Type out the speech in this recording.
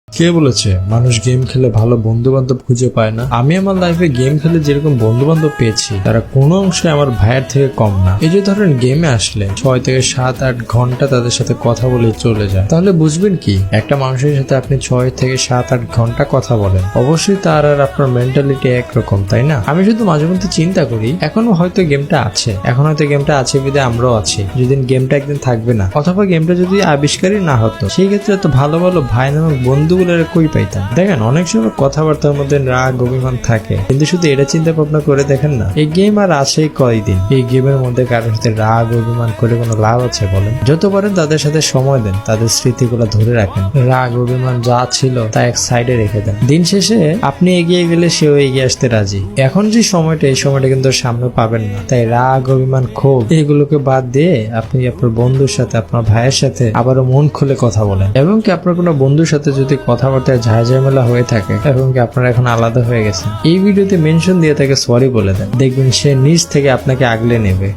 কে বলেছে মানুষ গেম খেলে ভালো বন্ধু বান্ধব খুঁজে পায় না? আমি আমার লাইফে গেম খেলে যেরকম বন্ধু বান্ধব পেয়েছি তারা কোনো অংশে আমার ভাইয়ের থেকে কম না। এই যে ধরেন গেমে আসলে 6 থেকে 7-8 ঘন্টা তাদের সাথে কথা বলে চলে যায়, তাহলে বুঝবেন কি একটা মানুষের সাথে আপনি 6 থেকে 7-8 ঘন্টা কথা বলেন, অবশ্যই তার আর আপনার মেন্টালিটি একরকম, তাই না? আমি শুধু মাঝে মধ্যে চিন্তা করি এখনো হয়তো গেমটা আছে, বিধায় আমরাও আছি। যেদিন গেমটা একদিন থাকবে না, অথবা গেমটা যদি আবিষ্কারই না হতো, সেই ক্ষেত্রে এত ভালো ভালো ভাই নামক বন্ধু কই পাইতাম। দেখেন অনেক সময় কথাবার্তার মধ্যে রাগ অভিমান থাকে, কিন্তু শুধু এটা চিন্তা ভাবনা করে দেখেন না, এই গেম আর আছে কয়দিন? এই গেমের মধ্যে কারোর সাথে রাগ অভিমান করে কোনো লাভ আছে বলেন? যত পারেন তাদের সাথে সময় দেন, তাদের স্মৃতিগুলো ধরে রাখেন, রাগ অভিমান যা ছিল তা এক সাইডে রেখে দেন। দিন শেষে আপনি এগিয়ে গেলে সেও এগিয়ে আসতে রাজি। এখন যে সময়টা, এই সময়টা কিন্তু সামনে পাবেন না, তাই রাগ অভিমান ক্ষোভ এগুলোকে বাদ দিয়ে আপনি আপনার বন্ধুর সাথে, আপনার ভাইয়ের সাথে আবারও মন খুলে কথা বলেন। এবং কি আপনার কোনো বন্ধুর সাথে যদি কথাবার্তায় ঝামেলা হয়ে থাকে এবং কি আপনারা এখন আলাদা হয়ে গেছেন, এই ভিডিওতে মেনশন দিয়ে তাকে সরি বলে দেন, দেখবেন সে নিজ থেকে আপনাকে আগলে নেবে।